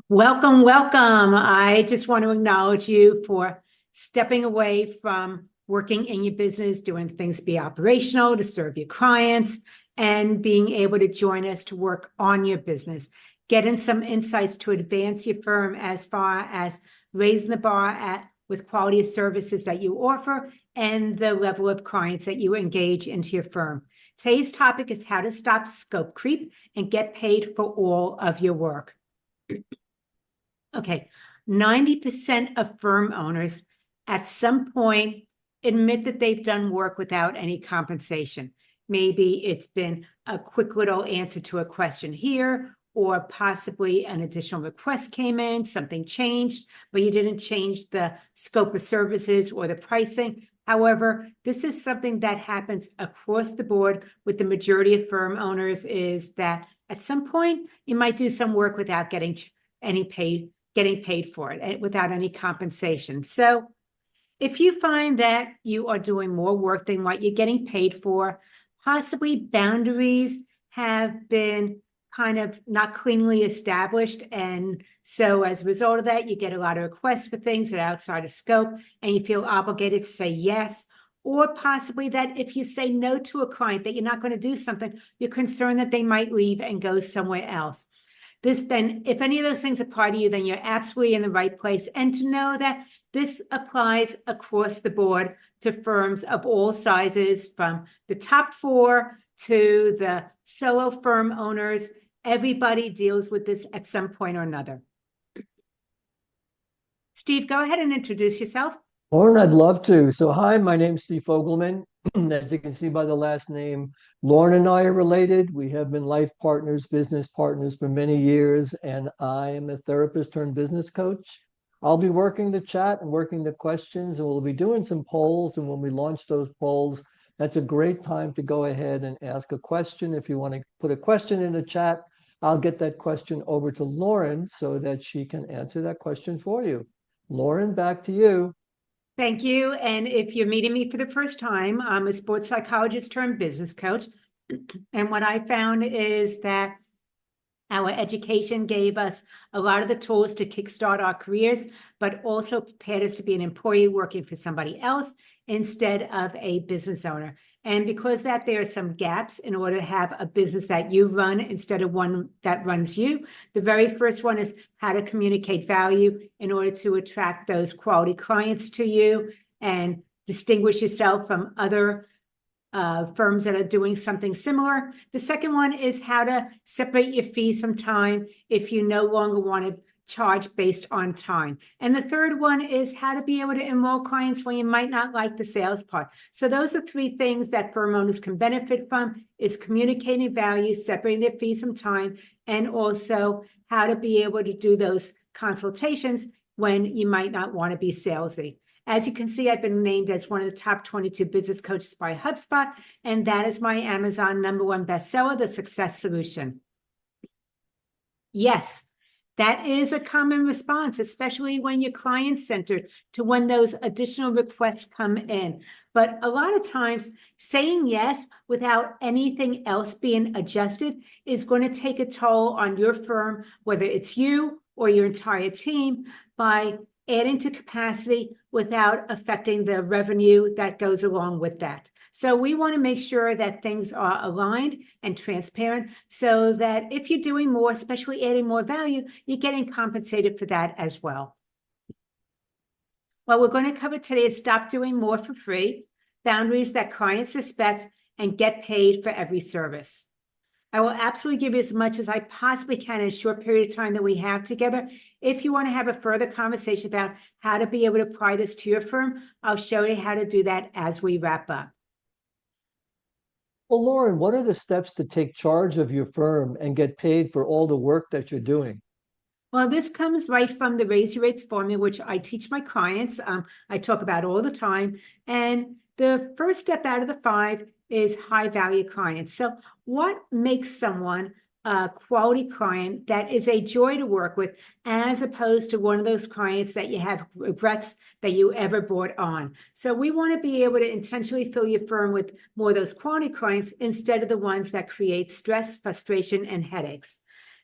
Welcome, welcome. I just want to acknowledge you for stepping away from working in your business, doing things to be operational, to serve your clients, and being able to join us to work on your business. Getting some insights to advance your firm as far as raising the bar with quality of services that you offer and the level of clients that you engage into your firm. Today's topic is how to stop scope creep and get paid for all of your work. Okay, 90% of firm owners at some point admit that they've done work without any compensation. Maybe it's been a quick little answer to a question here, or possibly an additional request came in, something changed, but you didn't change the scope of services or the pricing. However, this is something that happens across the board with the majority of firm owners, is that at some point you might do some work without getting paid for it, without any compensation. So if you find that you are doing more work than what you're getting paid for, possibly boundaries have been kind of not cleanly established. And so as a result of that, you get a lot of requests for things that are outside of scope, and you feel obligated to say yes. Or possibly that if you say no to a client, that you're not going to do something, you're concerned that they might leave and go somewhere else. Then, if any of those things apply to you, then you're absolutely in the right place. And to know that this applies across the board to firms of all sizes, from the top four to the solo firm owners. Everybody deals with this at some point or another. Steve, go ahead and introduce yourself. Lauren, I'd love to. So, hi, my name's Steve Fogelman. As you can see by the last name, Lauren and I are related. We have been life partners, business partners for many years, and I am a therapist turned business coach. I'll be working the chat and working the questions, and we'll be doing some polls. And when we launch those polls, that's a great time to go ahead and ask a question. If you want to put a question in the chat, I'll get that question over to Lauren so that she can answer that question for you. Lauren, back to you. Thank you. And if you're meeting me for the first time, I'm a sports psychologist turned business coach. And what I found is that our education gave us a lot of the tools to kickstart our careers, but also prepared us to be an employee working for somebody else instead of a business owner. And because that, there are some gaps in order to have a business that you run instead of one that runs you. The very first one is how to communicate value in order to attract those quality clients to you and distinguish yourself from other firms that are doing something similar. The second one is how to separate your fees from time if you no longer want to charge based on time. And the third one is how to be able to enroll clients when you might not like the sales part. So those are three things that firm owners can benefit from: is communicating value, separating their fees from time, and also how to be able to do those consultations when you might not want to be salesy. As you can see, I've been named as one of the top 22 business coaches by HubSpot, and that is my Amazon #1 bestseller, The Success Solution. Yes, that is a common response, especially when you're client-centered, to when those additional requests come in. But a lot of times, saying yes without anything else being adjusted is going to take a toll on your firm, whether it's you or your entire team, by adding to capacity without affecting the revenue that goes along with that. So we want to make sure that things are aligned and transparent so that if you're doing more, especially adding more value, you're getting compensated for that as well. What we're going to cover today is stop doing more for free, boundaries that clients respect, and get paid for every service. I will absolutely give you as much as I possibly can in a short period of time that we have together. If you want to have a further conversation about how to be able to apply this to your firm, I'll show you how to do that as we wrap up. Well, Lauren, what are the steps to take charge of your firm and get paid for all the work that you're doing? Well, this comes right from the Raise Your Rates formula, which I teach my clients. I talk about all the time. And the first step out of the 5 is high value clients. So what makes someone a quality client that is a joy to work with, as opposed to one of those clients that you have regrets that you ever brought on? So we want to be able to intentionally fill your firm with more of those quality clients instead of the ones that create stress, frustration, and headaches.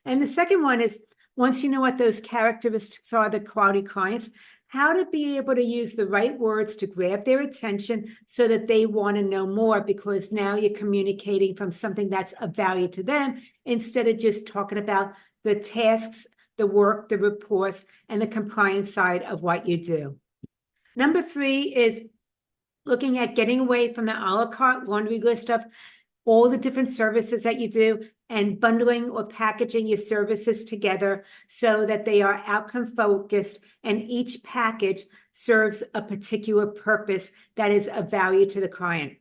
And the second one is once you know what those characteristics are, the quality clients, how to be able to use the right words to grab their attention so that they want to know more, because now you're communicating from something that's of value to them instead of just talking about the tasks, the work, the reports, and the compliance side of what you do. Number 3 is looking at getting away from the a la carte laundry list of all the different services that you do and bundling or packaging your services together so that they are outcome focused and each package serves a particular purpose that is of value to the client.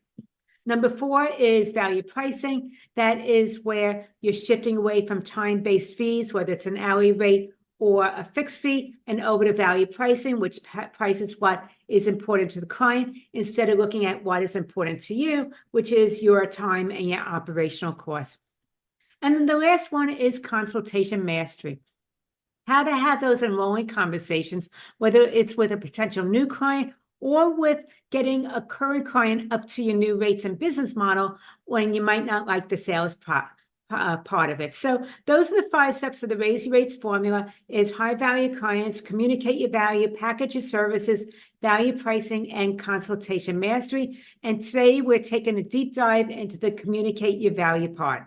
Number 4 is value pricing. That is where you're shifting away from time-based fees, whether it's an hourly rate or a fixed fee, and over to value pricing, which prices what is important to the client instead of looking at what is important to you, which is your time and your operational costs. And then the last one is consultation mastery. How to have those enrolling conversations, whether it's with a potential new client or with getting a current client up to your new rates and business model when you might not like the sales part of it. So those are the 5 steps of the Raise Your Rates formula: is high value clients, communicate your value, package your services, value pricing, and consultation mastery. And today we're taking a deep dive into the communicate your value part.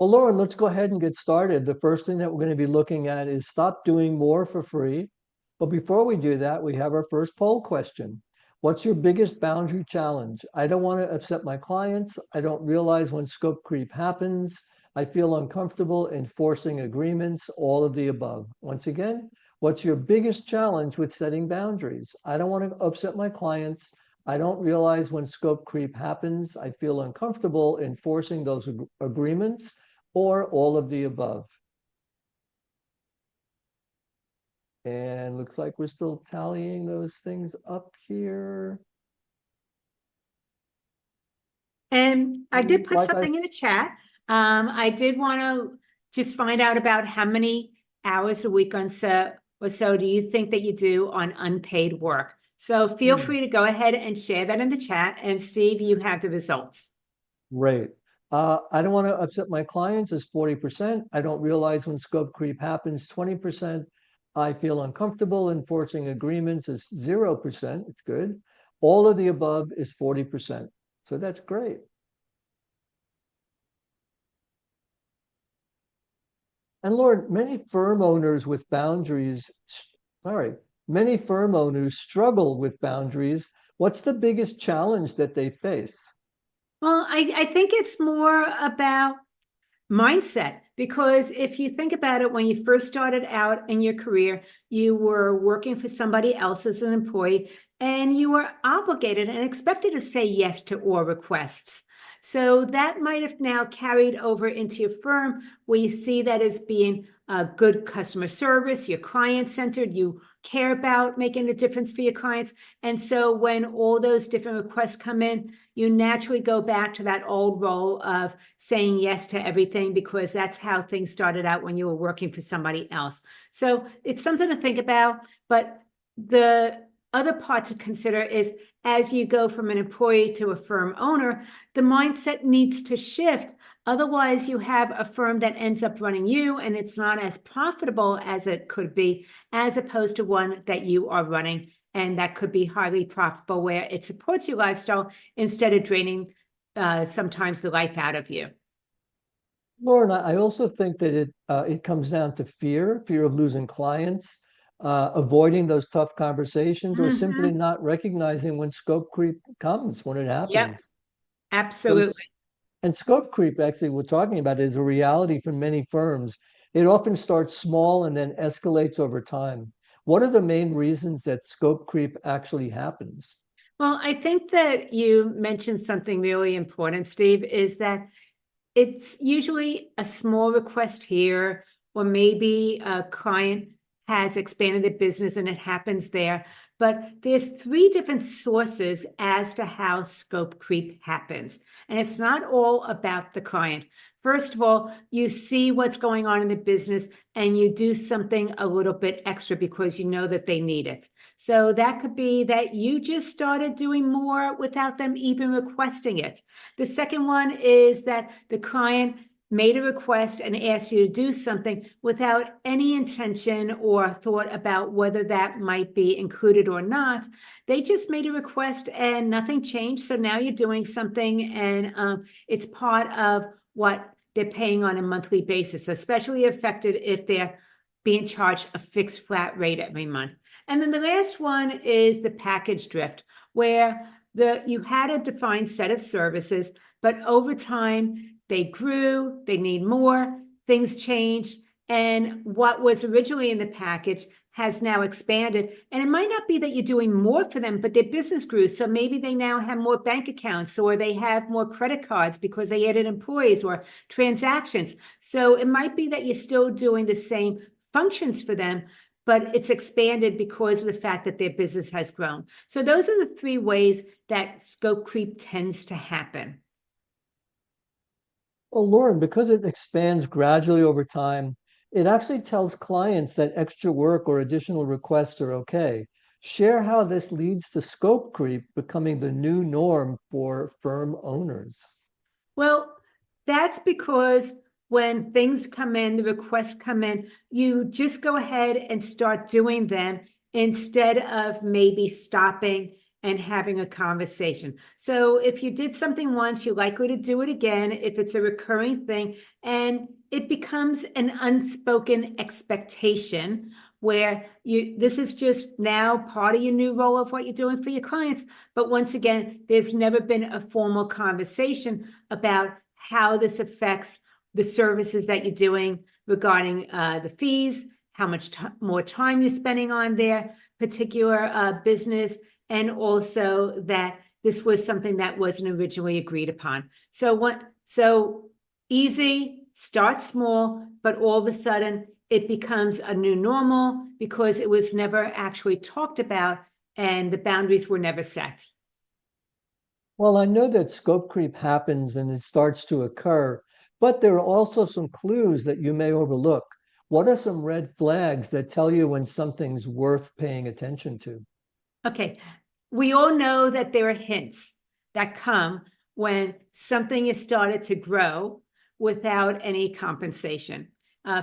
Well, Lauren, let's go ahead and get started. The first thing that we're going to be looking at is stop doing more for free. But before we do that, we have our first poll question. What's your biggest boundary challenge? I don't want to upset my clients. I don't realize when scope creep happens. I feel uncomfortable enforcing agreements, all of the above. Once again, what's your biggest challenge with setting boundaries? I don't want to upset my clients. I don't realize when scope creep happens. I feel uncomfortable enforcing those agreements, or all of the above. And looks like we're still tallying those things up here. And I did put Like something in the chat. I did want to just find out about how many hours a week or so do you think that you do on unpaid work? So feel free to go ahead and share that in the chat. And Steve, you have the results. Great. I don't want to upset my clients is 40%. I don't realize when scope creep happens, 20%. I feel uncomfortable enforcing agreements is 0%. It's good. All of the above is 40%. So that's great. And Lauren, many firm owners struggle with boundaries. What's the biggest challenge that they face? Well, I think it's more about mindset, because if you think about it, when you first started out in your career, you were working for somebody else as an employee, and you were obligated and expected to say yes to all requests. So that might have now carried over into your firm, where you see that as being a good customer service, you're client-centered, you care about making a difference for your clients. And so when all those different requests come in, you naturally go back to that old role of saying yes to everything, because that's how things started out when you were working for somebody else. So it's something to think about. But the other part to consider is, as you go from an employee to a firm owner, the mindset needs to shift. Otherwise, you have a firm that ends up running you, and it's not as profitable as it could be, as opposed to one that you are running, and that could be highly profitable, where it supports your lifestyle instead of draining sometimes the life out of you. Lauren, I also think that it comes down to fear of losing clients, avoiding those tough conversations, or simply not recognizing when scope creep comes, when it happens. Yep, absolutely. And scope creep, actually, we're talking about, is a reality for many firms. It often starts small and then escalates over time. What are the main reasons that scope creep actually happens? Well, I think that you mentioned something really important, Steve, is that it's usually a small request here, or maybe a client has expanded the business and it happens there. But there's 3 different sources as to how scope creep happens. And it's not all about the client. First of all, you see what's going on in the business and you do something a little bit extra because you know that they need it. So that could be that you just started doing more without them even requesting it. The second one is that the client made a request and asked you to do something without any intention or thought about whether that might be included or not. They just made a request and nothing changed. So now you're doing something, and it's part of what they're paying on a monthly basis, especially affected if they're being charged a fixed flat rate every month. And then the last one is the package drift, where you had a defined set of services, but over time they grew, they need more, things changed, and what was originally in the package has now expanded. And it might not be that you're doing more for them, but their business grew. So maybe they now have more bank accounts, or they have more credit cards because they added employees or transactions. So it might be that you're still doing the same functions for them, but it's expanded because of the fact that their business has grown. So those are the three ways that scope creep tends to happen. Well, Lauren, because it expands gradually over time, it actually tells clients that extra work or additional requests are okay. Share how this leads to scope creep becoming the new norm for firm owners. Well, that's because when things come in, the requests come in, you just go ahead and start doing them instead of maybe stopping and having a conversation. So if you did something once, you're likely to do it again if it's a recurring thing, and it becomes an unspoken expectation where this is just now part of your new role of what you're doing for your clients. But once again, there's never been a formal conversation about how this affects the services that you're doing regarding the fees, how much more time you're spending on their particular business, and also that this was something that wasn't originally agreed upon. So easy, start small, but all of a sudden it becomes a new normal because it was never actually talked about and the boundaries were never set. Well, I know that scope creep happens and it starts to occur, but there are also some clues that you may overlook. What are some red flags that tell you when something's worth paying attention to? Okay, we all know that there are hints that come when something is started to grow without any compensation.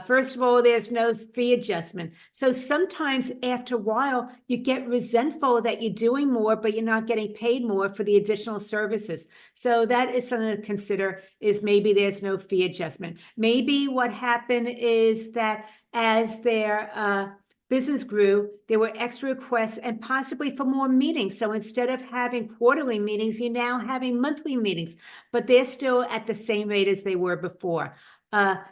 First of all, there's no fee adjustment. So sometimes after a while, you get resentful that you're doing more, but you're not getting paid more for the additional services. So that is something to consider, is maybe there's no fee adjustment. Maybe what happened is that as their business grew, there were extra requests and possibly for more meetings. So instead of having quarterly meetings, you're now having monthly meetings, but they're still at the same rate as they were before.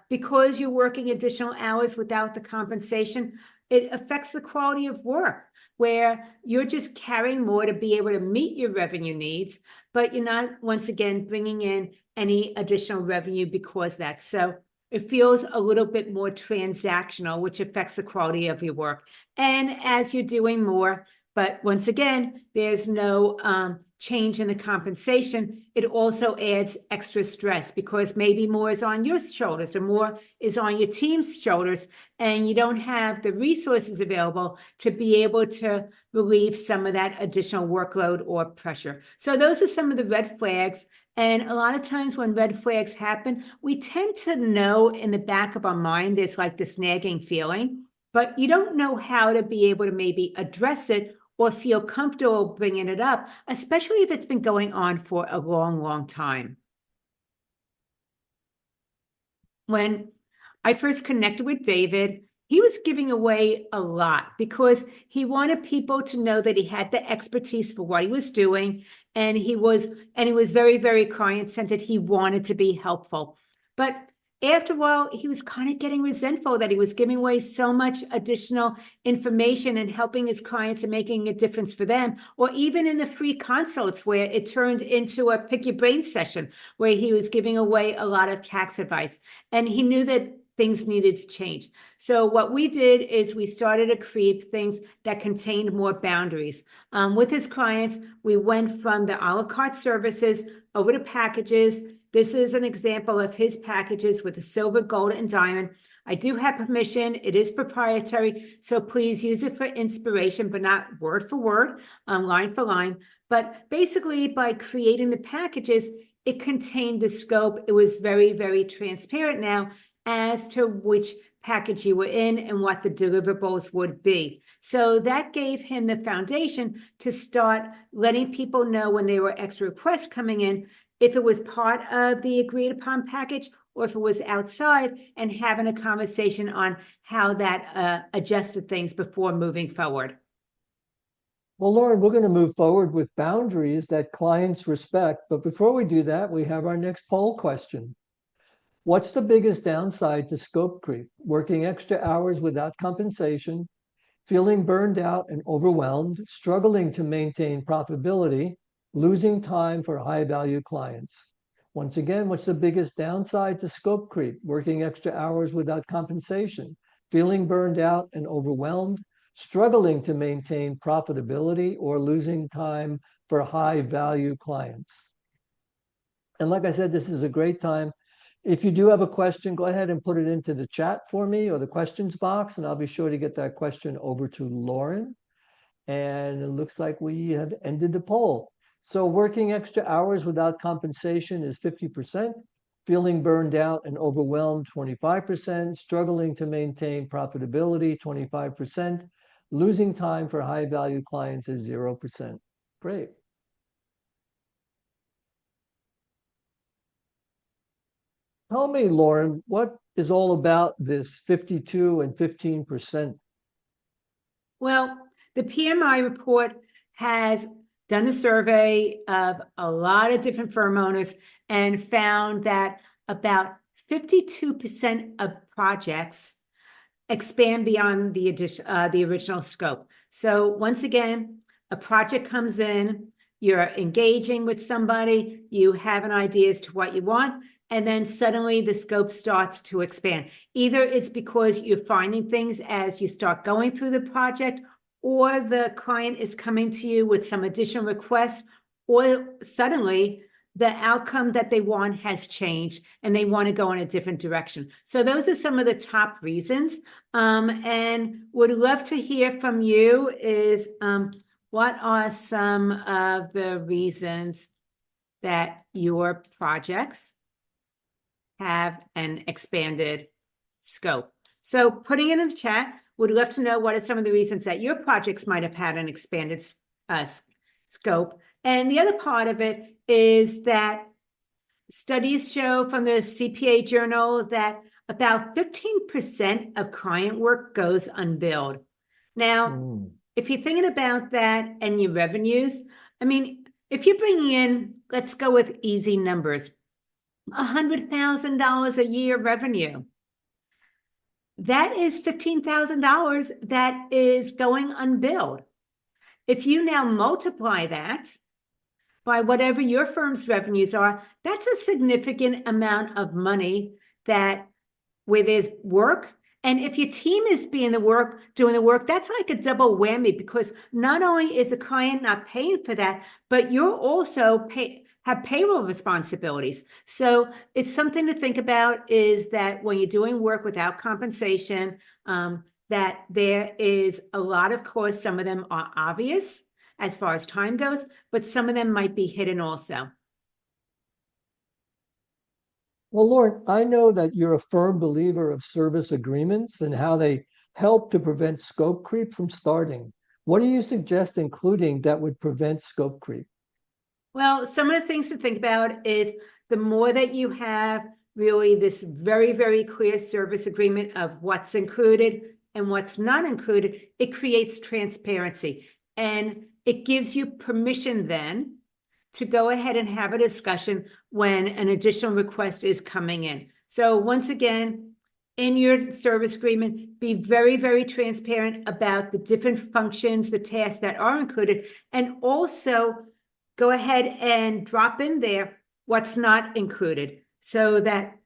Because you're working additional hours without the compensation, it affects the quality of work, where you're just carrying more to be able to meet your revenue needs, but you're not, once again, bringing in any additional revenue because of that. So it feels a little bit more transactional, which affects the quality of your work. And as you're doing more, but once again, there's no change in the compensation, it also adds extra stress because maybe more is on your shoulders or more is on your team's shoulders, and you don't have the resources available to be able to relieve some of that additional workload or pressure. So those are some of the red flags. And a lot of times when red flags happen, we tend to know in the back of our mind, there's like this nagging feeling, but you don't know how to be able to maybe address it or feel comfortable bringing it up, especially if it's been going on for a long, long time. When I first connected with David, he was giving away a lot because he wanted people to know that he had the expertise for what he was doing, and he was very, very client-centered. He wanted to be helpful. But after a while, he was kind of getting resentful that he was giving away so much additional information and helping his clients and making a difference for them, or even in the free consults where it turned into a pick your brain session where he was giving away a lot of tax advice. And he knew that things needed to change. So what we did is we started to create things that contained more boundaries. With his clients, we went from the a la carte services over to packages. This is an example of his packages with the silver, gold, and diamond. I do have permission. It is proprietary, so please use it for inspiration, but not word for word, line for line. But basically, by creating the packages, it contained the scope. It was very, very transparent now as to which package you were in and what the deliverables would be. So that gave him the foundation to start letting people know when there were extra requests coming in, if it was part of the agreed upon package or if it was outside, and having a conversation on how that adjusted things before moving forward. Well, Lauren, we're going to move forward with boundaries that clients respect. But before we do that, we have our next poll question. What's the biggest downside to scope creep? Working extra hours without compensation, feeling burned out and overwhelmed, struggling to maintain profitability, losing time for high-value clients. Once again, what's the biggest downside to scope creep? Working extra hours without compensation, feeling burned out and overwhelmed, struggling to maintain profitability, or losing time for high-value clients. And like I said, this is a great time. If you do have a question, go ahead and put it into the chat for me or the questions box, and I'll be sure to get that question over to Lauren. And it looks like we have ended the poll. So working extra hours without compensation is 50%, feeling burned out and overwhelmed 25%, struggling to maintain profitability 25%, losing time for high-value clients is 0%. Great. Tell me, Lauren, what is all about this 52 and 15%? Well, the PMI report has done a survey of a lot of different firm owners and found that about 52% of projects expand beyond the original scope. So once again, a project comes in, you're engaging with somebody, you have an idea as to what you want, and then suddenly the scope starts to expand. Either it's because you're finding things as you start going through the project, or the client is coming to you with some additional requests, or suddenly the outcome that they want has changed and they want to go in a different direction. So those are some of the top reasons. And would love to hear from you is what are some of the reasons that your projects have an expanded scope? So putting it in the chat, would love to know what are some of the reasons that your projects might have had an expanded scope. And the other part of it is that studies show from the CPA journal that about 15% of client work goes unbilled. Now, if you're thinking about that and your revenues, I mean, if you're bringing in, let's go with easy numbers, $100,000 a year revenue, that is $15,000 that is going unbilled. If you now multiply that by whatever your firm's revenues are, that's a significant amount of money that where there's work. And if your team is doing the work, that's like a double whammy, because not only is the client not paying for that, but you're also have payroll responsibilities. So it's something to think about, is that when you're doing work without compensation, that there is a lot of costs. Some of them are obvious as far as time goes, but some of them might be hidden also. Well, Lauren, I know that you're a firm believer of service agreements and how they help to prevent scope creep from starting. What do you suggest including that would prevent scope creep? Well, some of the things to think about is the more that you have really this very, very clear service agreement of what's included and what's not included, it creates transparency. And it gives you permission then to go ahead and have a discussion when an additional request is coming in. So once again, in your service agreement, be very, very transparent about the different functions, the tasks that are included, and also go ahead and drop in there what's not included so that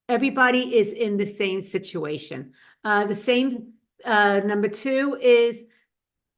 everybody is in the same situation. Number two is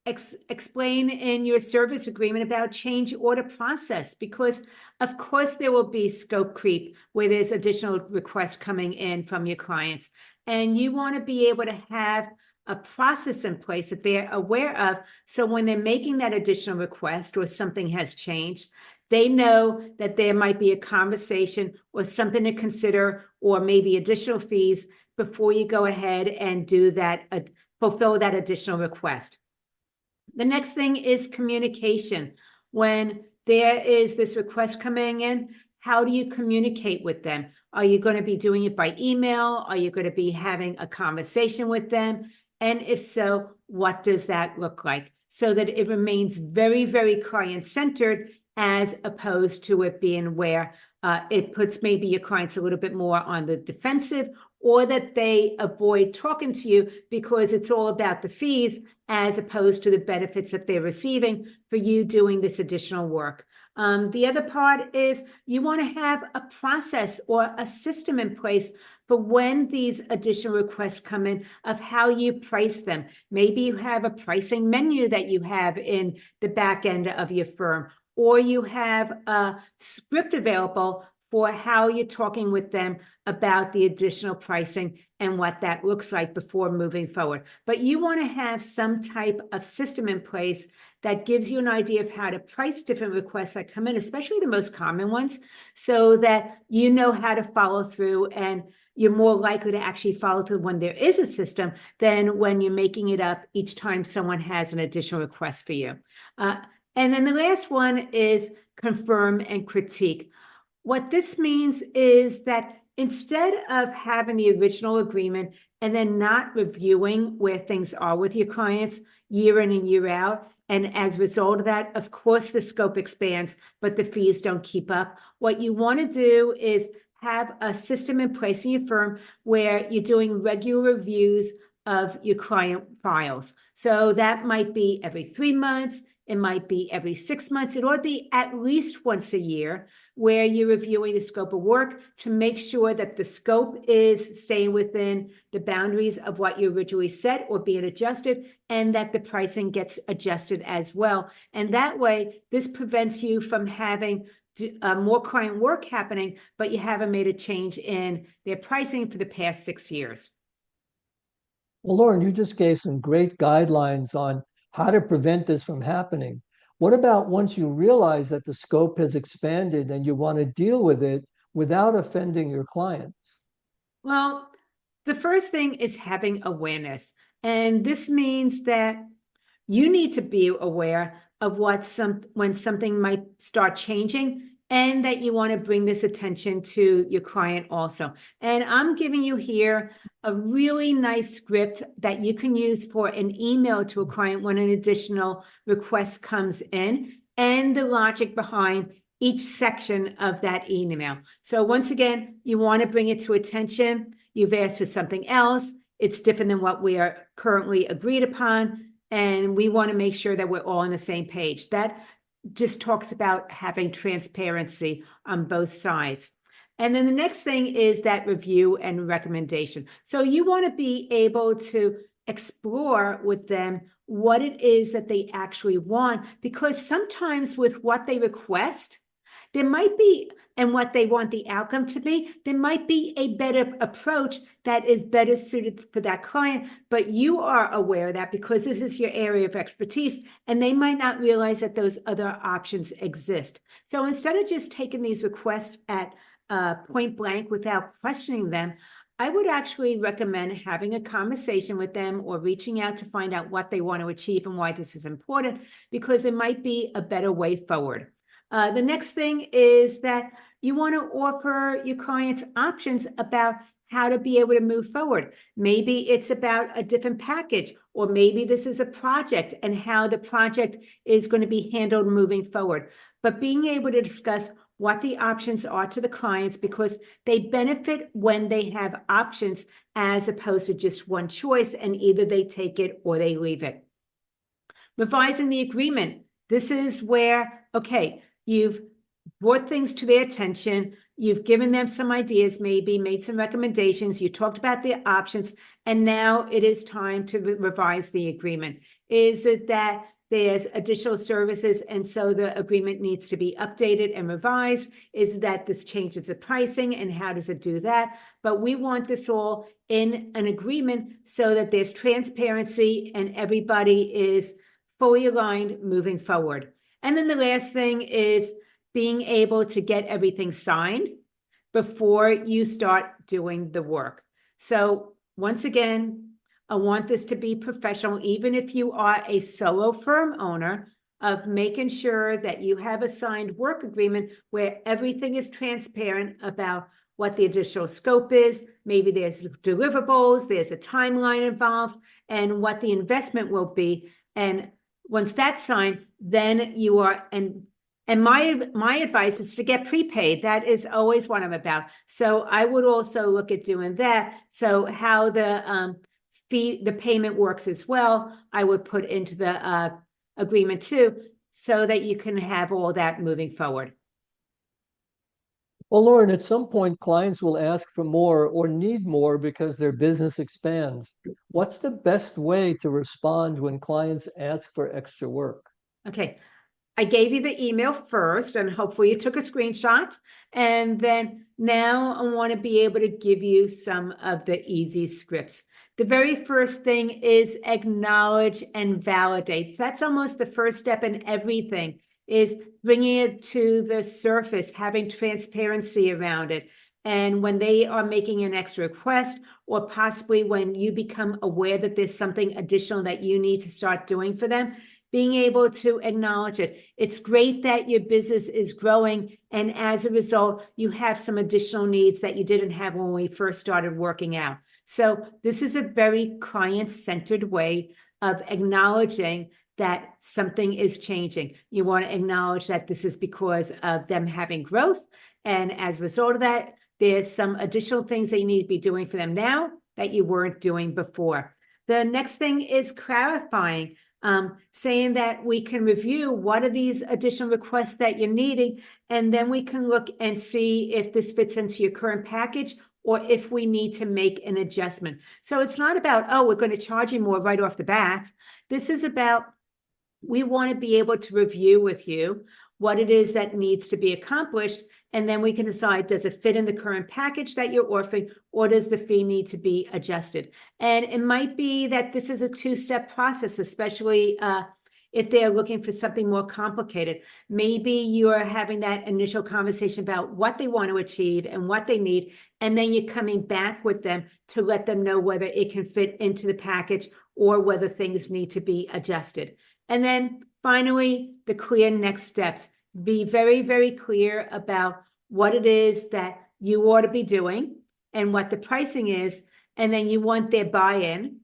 explain in your service agreement about change order process, because of course there will be scope creep where there's additional requests coming in from your clients, and you want to be able to have a process in place that they're aware of, so when they're making that additional request or something has changed, They know that there might be a conversation or something to consider, or maybe additional fees before you go ahead and do that, fulfill that additional request. The next thing is communication. When there is this request coming in, how do you communicate with them? Are you going to be doing it by email? Are you going to be having a conversation with them? And if so, what does that look like? So that it remains very, very client-centered, as opposed to it being where it puts maybe your clients a little bit more on the defensive, or that they avoid talking to you because it's all about the fees as opposed to the benefits that they're receiving for you doing this additional work. The other part is you want to have a process or a system in place for when these additional requests come in, of how you price them. Maybe you have a pricing menu that you have in the back end of your firm, or you have a script available for how you're talking with them about the additional pricing and what that looks like before moving forward. But you want to have some type of system in place that gives you an idea of how to price different requests that come in, especially the most common ones, so that you know how to follow through, and you're more likely to actually follow through when there is a system than when you're making it up each time someone has an additional request for you. And then the last one is confirm and critique. What this means is that instead of having the original agreement and then not reviewing where things are with your clients year in and year out, and as a result of that, of course, the scope expands, but the fees don't keep up. What you want to do is have a system in place in your firm where you're doing regular reviews of your client files. So that might be every 3 months. It might be every 6 months. It ought to be at least once a year, where you're reviewing the scope of work to make sure that the scope is staying within the boundaries of what you originally set or being adjusted, and that the pricing gets adjusted as well. And that way, this prevents you from having more client work happening, but you haven't made a change in their pricing for the past 6 years. Well, Lauren, you just gave some great guidelines on how to prevent this from happening. What about once you realize that the scope has expanded and you want to deal with it without offending your clients? Well, the first thing is having awareness. And this means that you need to be aware of when something might start changing, and that you want to bring this attention to your client also. And I'm giving you here a really nice script that you can use for an email to a client when an additional request comes in, and the logic behind each section of that email. So once again, you want to bring it to attention. You've asked for something else. It's different than what we are currently agreed upon. And we want to make sure that we're all on the same page. That just talks about having transparency on both sides. And then the next thing is that review and recommendation. So you want to be able to explore with them what it is that they actually want, because sometimes with what they request, there might be, and what they want the outcome to be, there might be a better approach that is better suited for that client, but you are aware of that because this is your area of expertise, and they might not realize that those other options exist. So instead of just taking these requests at point blank without questioning them, I would actually recommend having a conversation with them or reaching out to find out what they want to achieve and why this is important, because it might be a better way forward. The next thing is that you want to offer your clients options about how to be able to move forward. Maybe it's about a different package, or maybe this is a project and how the project is going to be handled moving forward. But being able to discuss what the options are to the clients, because they benefit when they have options as opposed to just one choice, and either they take it or they leave it. Revising the agreement. This is where, okay, you've brought things to their attention, you've given them some ideas, maybe made some recommendations, you talked about the options, and now it is time to revise the agreement. Is it that there's additional services, and so the agreement needs to be updated and revised? Is that this changes the pricing, and how does it do that? But we want this all in an agreement so that there's transparency and everybody is fully aligned moving forward. And then the last thing is being able to get everything signed before you start doing the work. So once again, I want this to be professional, even if you are a solo firm owner, of making sure that you have a signed work agreement where everything is transparent about what the additional scope is. Maybe there's deliverables, there's a timeline involved, and what the investment will be. And once that's signed, then you are, and my advice is to get prepaid. That is always what I'm about. So I would also look at doing that. So how the the payment works as well, I would put into the agreement too, so that you can have all that moving forward. Well, Lauren, at some point, clients will ask for more or need more because their business expands. What's the best way to respond when clients ask for extra work? Okay. I gave you the email first, and hopefully you took a screenshot. And then now I want to be able to give you some of the easy scripts. The very first thing is acknowledge and validate. That's almost the first step in everything, is bringing it to the surface, having transparency around it. And when they are making an extra request, or possibly when you become aware that there's something additional that you need to start doing for them, being able to acknowledge it. It's great that your business is growing, and as a result, you have some additional needs that you didn't have when we first started working out. So this is a very client-centered way of acknowledging that something is changing. You want to acknowledge that this is because of them having growth, and as a result of that, there's some additional things that you need to be doing for them now that you weren't doing before. The next thing is clarifying. Saying that we can review what are these additional requests that you're needing, and then we can look and see if this fits into your current package or if we need to make an adjustment. So it's not about, oh, we're going to charge you more right off the bat. This is about, we want to be able to review with you what it is that needs to be accomplished, and then we can decide, does it fit in the current package that you're offering, or does the fee need to be adjusted? And it might be that this is a two-step process, especially if they're looking for something more complicated. Maybe you're having that initial conversation about what they want to achieve and what they need, and then you're coming back with them to let them know whether it can fit into the package or whether things need to be adjusted. And then finally, the clear next steps. Be very, very clear about what it is that you ought to be doing and what the pricing is. And then you want their buy-in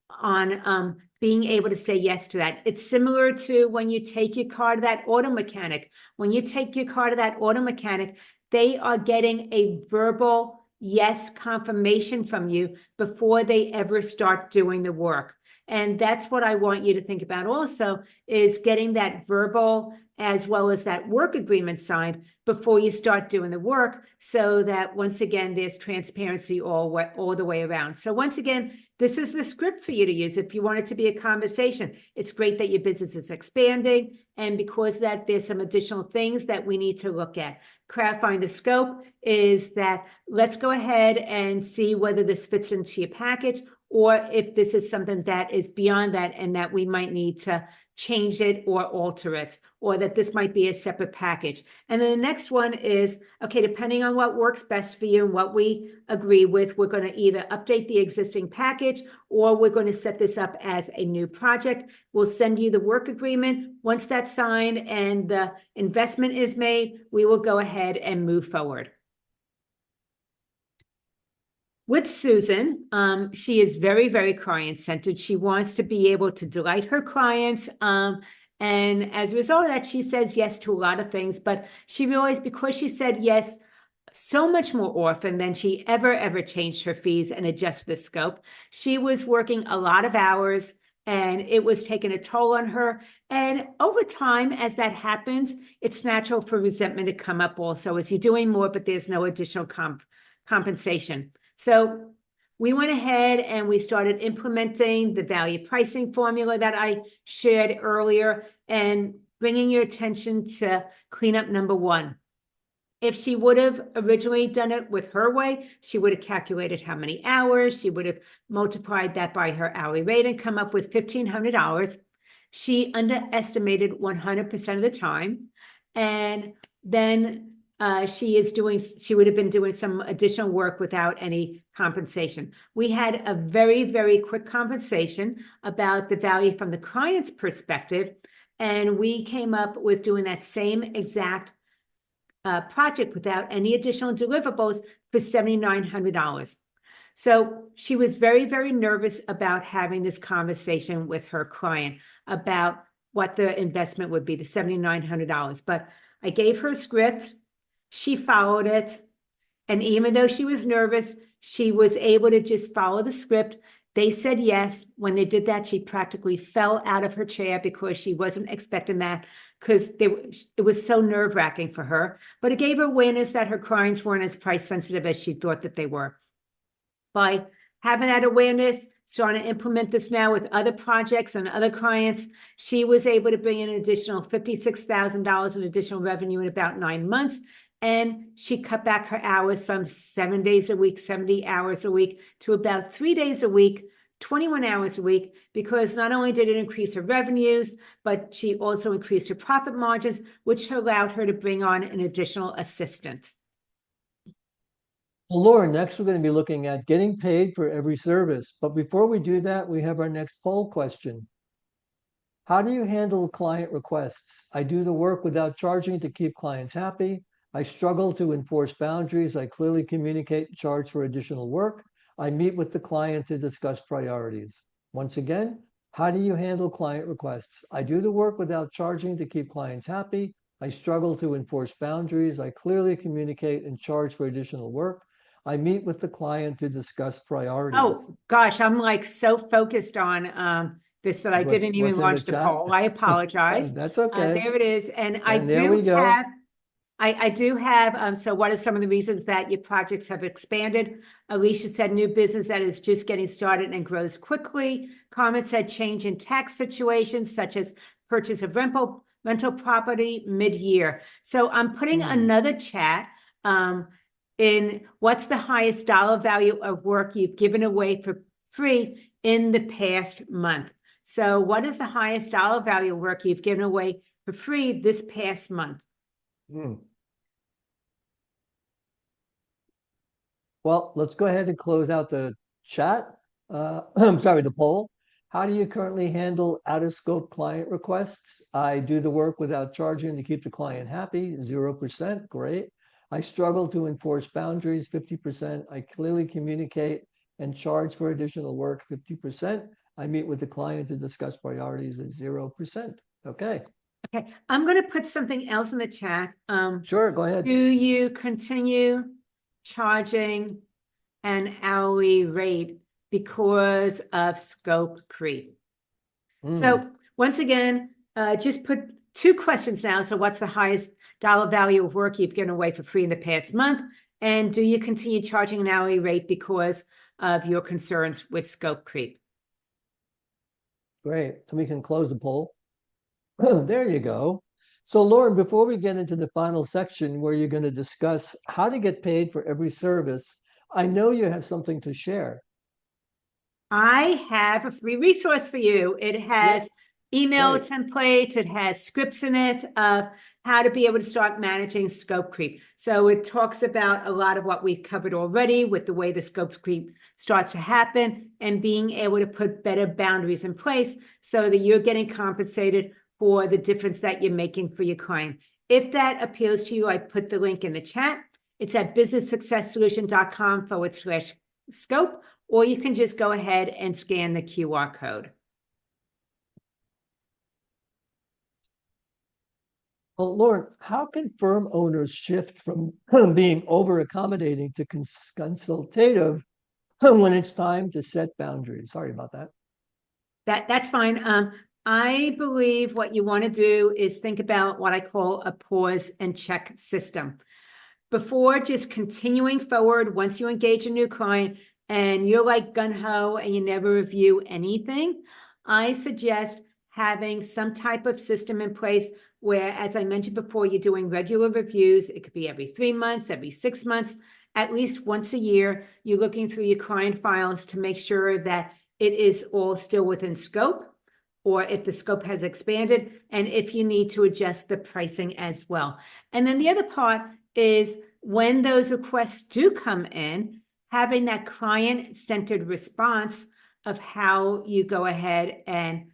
on being able to say yes to that. It's similar to when you take your car to that auto mechanic. When you take your car to that auto mechanic, they are getting a verbal yes confirmation from you before they ever start doing the work. And that's what I want you to think about also, is getting that verbal as well as that work agreement signed before you start doing the work, so that once again, there's transparency all the way around. So once again, this is the script for you to use if you want it to be a conversation. It's great that your business is expanding, and because of that, there's some additional things that we need to look at. Clarifying the scope is that let's go ahead and see whether this fits into your package, or if this is something that is beyond that and that we might need to change it or alter it, or that this might be a separate package. And then the next one is, okay, depending on what works best for you and what we agree with, we're going to either update the existing package or we're going to set this up as a new project. We'll send you the work agreement. Once that's signed and the investment is made, we will go ahead and move forward. With Susan, she is very, very client-centered. She wants to be able to delight her clients. And as a result of that, she says yes to a lot of things. But she realized, because she said yes so much more often than she ever changed her fees and adjusted the scope, she was working a lot of hours, and it was taking a toll on her. And over time, as that happens, it's natural for resentment to come up also, as you're doing more, but there's no additional compensation. So we went ahead and we started implementing the value pricing formula that I shared earlier, and bringing your attention to cleanup number one. If she would have originally done it with her way, she would have calculated how many hours, she would have multiplied that by her hourly rate and come up with $1,500. She underestimated 100% of the time. And then she would have been doing some additional work without any compensation. We had a very, very quick conversation about the value from the client's perspective, and we came up with doing that same exact project without any additional deliverables for $7,900. So she was very, very nervous about having this conversation with her client about what the investment would be, the $7,900. But I gave her a script. She followed it. And even though she was nervous, she was able to just follow the script. They said yes. When they did that, she practically fell out of her chair because she wasn't expecting that, because it was so nerve-wracking for her. But it gave her awareness that her clients weren't as price sensitive as she thought that they were. By having that awareness, starting to implement this now with other projects and other clients, she was able to bring in an additional $56,000 in additional revenue in about 9 months. And she cut back her hours from 7 days a week, 70 hours a week, to about 3 days a week, 21 hours a week, because not only did it increase her revenues, but she also increased her profit margins, which allowed her to bring on an additional assistant. Well, Lauren, next we're going to be looking at getting paid for every service. But before we do that, we have our next poll question. How do you handle client requests? I do the work without charging to keep clients happy. I struggle to enforce boundaries. I clearly communicate and charge for additional work. I meet with the client to discuss priorities. Once again, how do you handle client requests? I do the work without charging to keep clients happy. I struggle to enforce boundaries. I clearly communicate and charge for additional work. I meet with the client to discuss priorities. Oh, gosh, I'm like so focused on this that I didn't even launch the poll. I apologize. That's okay. There it is. And there we go. I do have, so what are some of the reasons that your projects have expanded? Alicia said new business that is just getting started and grows quickly. Carmen said change in tax situations such as purchase of rental property mid-year. So I'm putting another chat in what's the highest dollar value of work you've given away for free in the past month. So what is the highest dollar value of work you've given away for free this past month? Well, let's go ahead and close out the chat. I'm sorry, the poll. How do you currently handle out-of-scope client requests? I do the work without charging to keep the client happy, 0%, great. I struggle to enforce boundaries, 50%. I clearly communicate and charge for additional work, 50%. I meet with the client to discuss priorities at 0%. Okay. Okay, I'm going to put something else in the chat. Sure, go ahead. Do you continue charging an hourly rate because of scope creep? So once again, just put 2 questions now. So what's the highest dollar value of work you've given away for free in the past month? And do you continue charging an hourly rate because of your concerns with scope creep? Great. So we can close the poll. There you go. So Lauren, before we get into the final section where you're going to discuss how to get paid for every service, I know you have something to share. I have a free resource for you. It has email templates. It has scripts in it of how to be able to start managing scope creep. So it talks about a lot of what we've covered already with the way the scope creep starts to happen and being able to put better boundaries in place so that you're getting compensated for the difference that you're making for your client. If that appeals to you, I put the link in the chat. It's at businesssuccesssolution.com/scope, or you can just go ahead and scan the QR code. Well, Lauren, how can firm owners shift from being over-accommodating to consultative when it's time to set boundaries? Sorry about that. That's fine. I believe what you want to do is think about what I call a pause and check system. Before just continuing forward, once you engage a new client and you're like gung-ho and you never review anything, I suggest having some type of system in place where, as I mentioned before, you're doing regular reviews. It could be every 3 months, every 6 months, at least once a year. You're looking through your client files to make sure that it is all still within scope. or if the scope has expanded, and if you need to adjust the pricing as well. And then the other part is when those requests do come in, having that client-centered response of how you go ahead and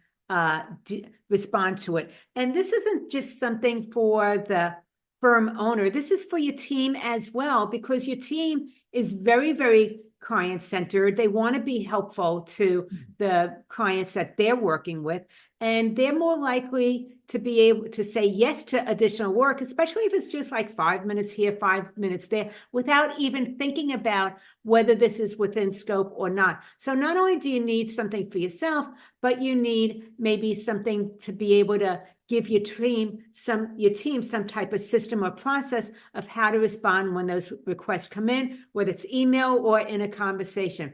respond to it. And this isn't just something for the firm owner. This is for your team as well, because your team is very, very client-centered. They want to be helpful to the clients that they're working with, and they're more likely to be able to say yes to additional work, especially if it's just like 5 minutes here, 5 minutes there, without even thinking about whether this is within scope or not. So not only do you need something for yourself, but you need maybe something to be able to give your team some type of system or process of how to respond when those requests come in, whether it's email or in a conversation.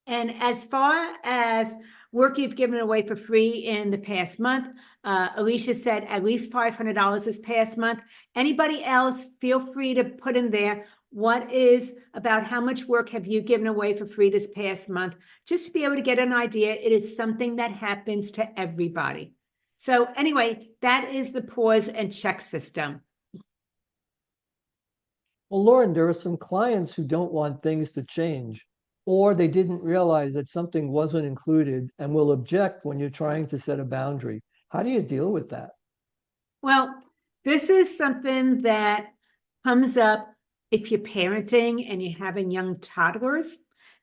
And as far as work you've given away for free in the past month, Alicia said at least $500 this past month. Anybody else, feel free to put in there what is about how much work have you given away for free this past month, just to be able to get an idea. It is something that happens to everybody. So anyway, that is the pause and check system. Well, Lauren, there are some clients who don't want things to change, or they didn't realize that something wasn't included and will object when you're trying to set a boundary. How do you deal with that? Well, this is something that comes up if you're parenting and you're having young toddlers,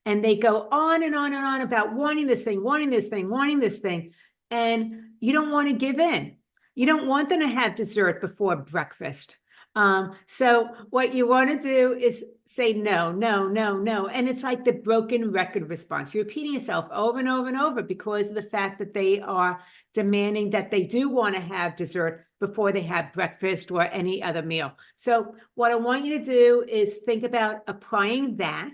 and they go on and on and on about wanting this thing, wanting this thing, wanting this thing, and you don't want to give in. You don't want them to have dessert before breakfast. So what you want to do is say no, no, no, no. And it's like the broken record response. You're repeating yourself over and over and over because of the fact that they are demanding that they do want to have dessert before they have breakfast or any other meal. So what I want you to do is think about applying that,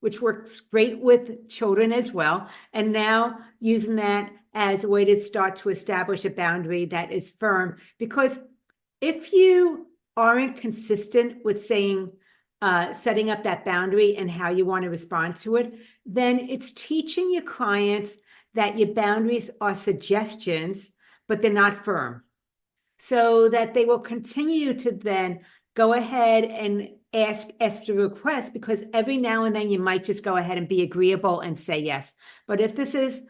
which works great with children as well, and now using that as a way to start to establish a boundary that is firm. Because if you aren't consistent with saying, setting up that boundary and how you want to respond to it, then it's teaching your clients that your boundaries are suggestions, but they're not firm. So that they will continue to then go ahead and ask the request, because every now and then you might just go ahead and be agreeable and say yes. But if this is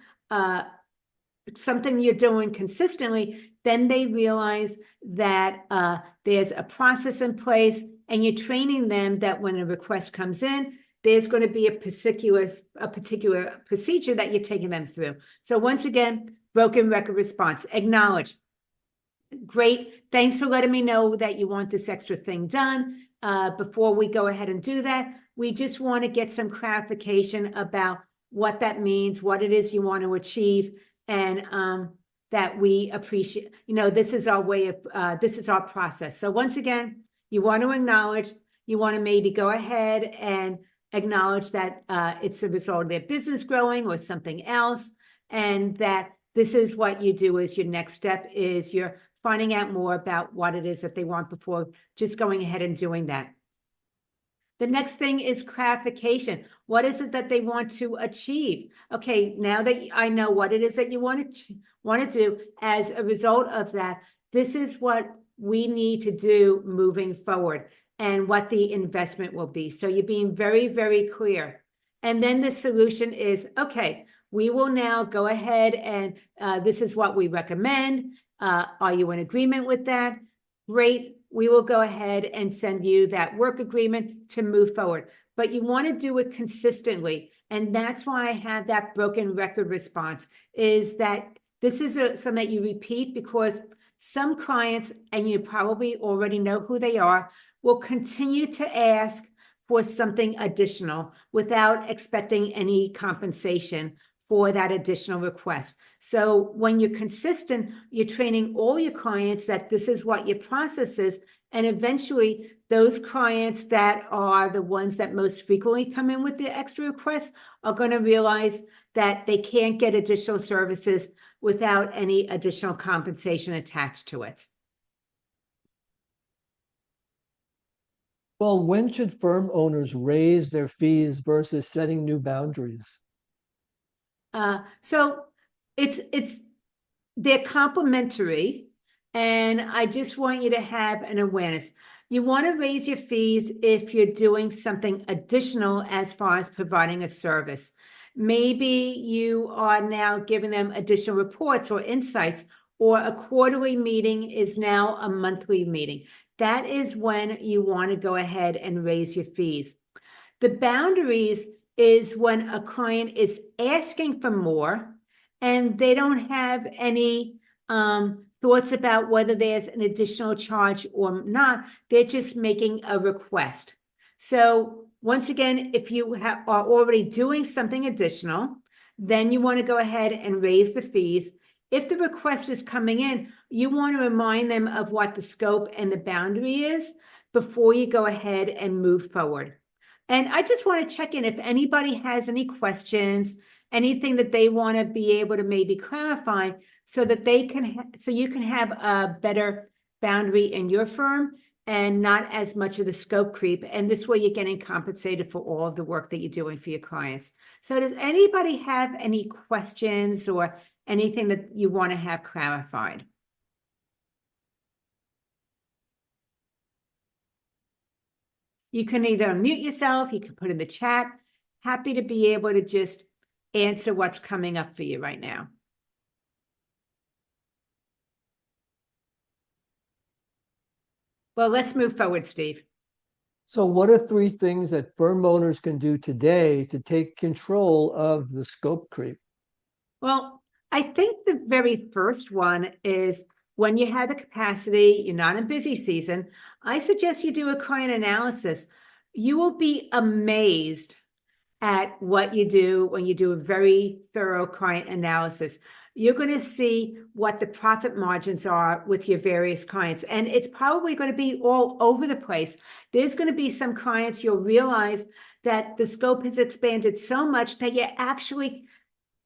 something you're doing consistently, then they realize that there's a process in place, and you're training them that when a request comes in, there's going to be a particular procedure that you're taking them through. So once again, broken record response, acknowledge. Great, thanks for letting me know that you want this extra thing done. Before we go ahead and do that, we just want to get some clarification about what that means, what it is you want to achieve, and that we appreciate, this is our way of, this is our process. So once again, you want to acknowledge, you want to maybe go ahead and acknowledge that it's a result of their business growing or something else, and that this is what you do as your next step is you're finding out more about what it is that they want before just going ahead and doing that. The next thing is clarification. What is it that they want to achieve? Okay, now that I know what it is that you want to do, as a result of that, this is what we need to do moving forward and what the investment will be. So you're being very, very clear. And then the solution is, okay, we will now go ahead and this is what we recommend. Are you in agreement with that? Great. We will go ahead and send you that work agreement to move forward. But you want to do it consistently. And that's why I have that broken record response, is that this is something that you repeat, because some clients, and you probably already know who they are, will continue to ask for something additional without expecting any compensation for that additional request. So when you're consistent, you're training all your clients that this is what your process is. And eventually those clients that are the ones that most frequently come in with the extra requests are going to realize that they can't get additional services without any additional compensation attached to it. Well, when should firm owners raise their fees versus setting new boundaries? So it's they're complementary, and I just want you to have an awareness. You want to raise your fees if you're doing something additional as far as providing a service. Maybe you are now giving them additional reports or insights, or a quarterly meeting is now a monthly meeting. That is when you want to go ahead and raise your fees. The boundaries is when a client is asking for more and they don't have any thoughts about whether there's an additional charge or not. They're just making a request. So once again, if you are already doing something additional, then you want to go ahead and raise the fees. If the request is coming in, you want to remind them of what the scope and the boundary is before you go ahead and move forward. And I just want to check in if anybody has any questions, anything that they want to be able to maybe clarify so that they can, so you can have a better boundary in your firm and not as much of the scope creep. And this way you're getting compensated for all of the work that you're doing for your clients. So does anybody have any questions or anything that you want to have clarified? You can either unmute yourself, you can put in the chat. Happy to be able to just answer what's coming up for you right now. Well, let's move forward, Steve. So what are 3 things that firm owners can do today to take control of the scope creep? Well, I think the very first one is when you have the capacity, you're not in busy season, I suggest you do a client analysis. You will be amazed at what you do when you do a very thorough client analysis. You're going to see what the profit margins are with your various clients. And it's probably going to be all over the place. There's going to be some clients you'll realize that the scope has expanded so much that you're actually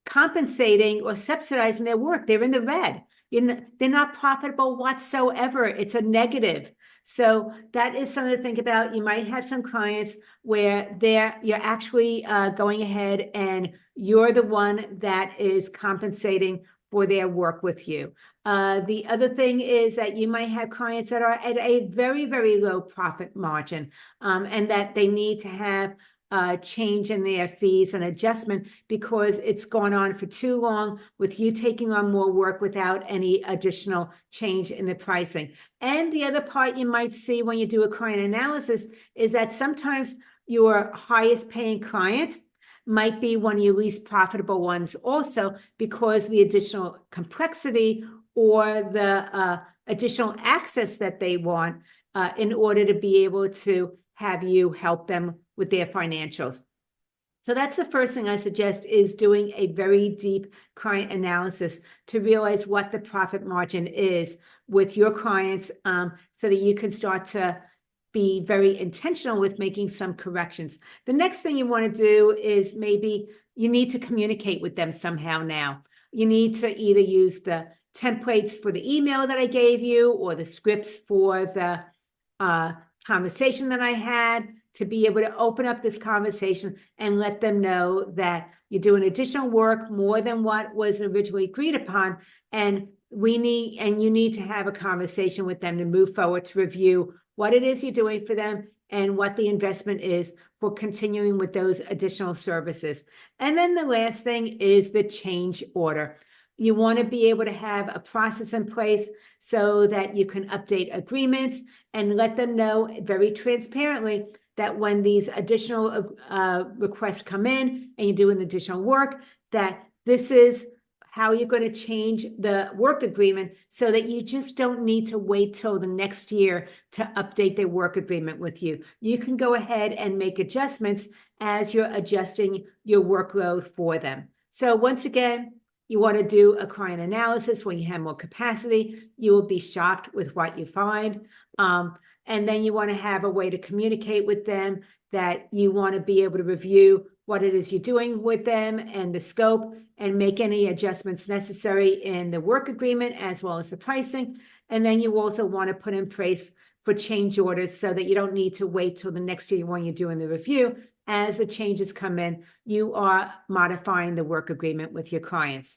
compensating or subsidizing their work. They're in the red. They're not profitable whatsoever. It's a negative. So that is something to think about. You might have some clients where you're actually going ahead and you're the one that is compensating for their work with you. The other thing is that you might have clients that are at a very, very low profit margin, and that they need to have change in their fees and adjustment because it's gone on for too long with you taking on more work without any additional change in the pricing. And the other part you might see when you do a client analysis is that sometimes your highest paying client might be one of your least profitable ones also, because the additional complexity or the additional access that they want in order to be able to have you help them with their financials. So that's the first thing I suggest, is doing a very deep client analysis to realize what the profit margin is with your clients, so that you can start to be very intentional with making some corrections. The next thing you want to do is maybe you need to communicate with them somehow now. You need to either use the templates for the email that I gave you or the scripts for the conversation that I had, to be able to open up this conversation and let them know that you're doing additional work more than what was originally agreed upon. And you need to have a conversation with them to move forward to review what it is you're doing for them and what the investment is for continuing with those additional services. And then the last thing is the change order. You want to be able to have a process in place so that you can update agreements and let them know very transparently that when these additional requests come in and you're doing additional work, that this is how you're going to change the work agreement, so that you just don't need to wait till the next year to update their work agreement with you. You can go ahead and make adjustments as you're adjusting your workload for them. So once again, you want to do a client analysis when you have more capacity. You will be shocked with what you find. And then you want to have a way to communicate with them, that you want to be able to review what it is you're doing with them and the scope, and make any adjustments necessary in the work agreement as well as the pricing. And then you also want to put in place for change orders so that you don't need to wait till the next year when you're doing the review. As the changes come in, you are modifying the work agreement with your clients.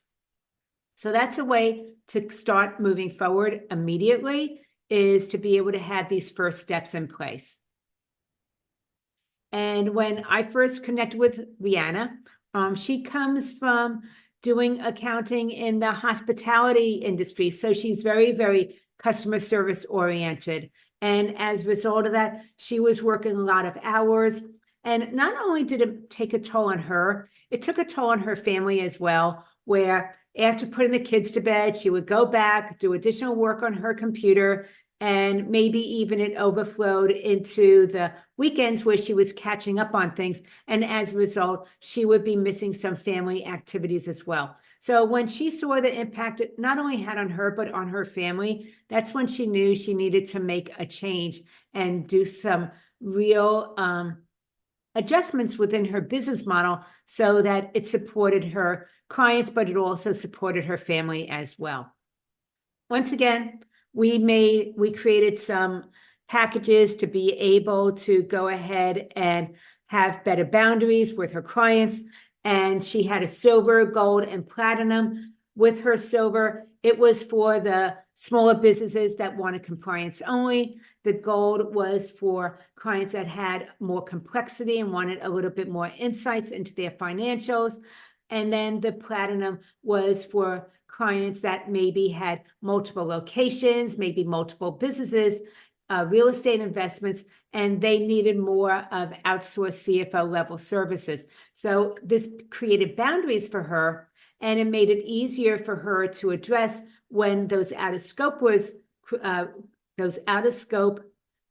So that's a way to start moving forward immediately, is to be able to have these first steps in place. And when I first connected with Rihanna, she comes from doing accounting in the hospitality industry. So she's very, very customer service oriented. And as a result of that, she was working a lot of hours. And not only did it take a toll on her, it took a toll on her family as well, where after putting the kids to bed, she would go back, do additional work on her computer, and maybe even it overflowed into the weekends where she was catching up on things. And as a result, she would be missing some family activities as well. So when she saw the impact it not only had on her, but on her family, that's when she knew she needed to make a change and do some real adjustments within her business model so that it supported her clients, but it also supported her family as well. Once again, we created some packages to be able to go ahead and have better boundaries with her clients. And she had a silver, gold, and platinum. With her silver, it was for the smaller businesses that wanted compliance only. The gold was for clients that had more complexity and wanted a little bit more insights into their financials. And then the platinum was for clients that maybe had multiple locations, maybe multiple businesses, real estate investments, and they needed more of outsourced CFO level services. So this created boundaries for her, and it made it easier for her to address when those out of scope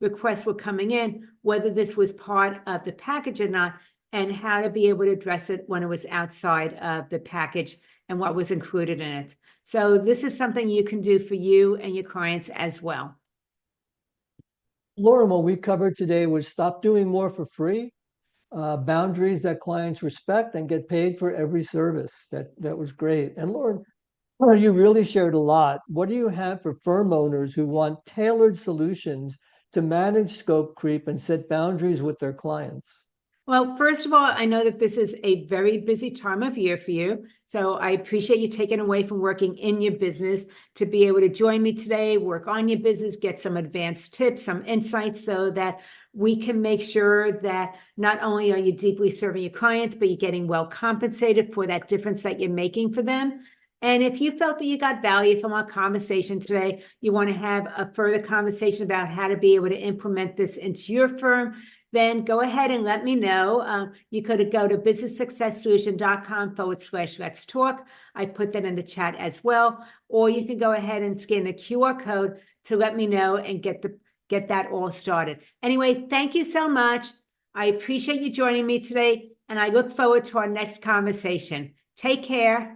requests were coming in, whether this was part of the package or not, and how to be able to address it when it was outside of the package and what was included in it. So this is something you can do for you and your clients as well. Lauren, what we covered today was stop doing more for free, boundaries that clients respect, and get paid for every service. That was great. And Lauren, you really shared a lot. What do you have for firm owners who want tailored solutions to manage scope creep and set boundaries with their clients? Well, first of all, I know that this is a very busy time of year for you. So I appreciate you taking away from working in your business to be able to join me today, work on your business, get some advanced tips, some insights so that we can make sure that not only are you deeply serving your clients, but you're getting well compensated for that difference that you're making for them. And if you felt that you got value from our conversation today, you want to have a further conversation about how to be able to implement this into your firm, then go ahead and let me know. You could go to businesssuccesssolution.com/let's talk. I put that in the chat as well. Or you can go ahead and scan the QR code to let me know and get that all started. Anyway, thank you so much. I appreciate you joining me today, and I look forward to our next conversation. Take care.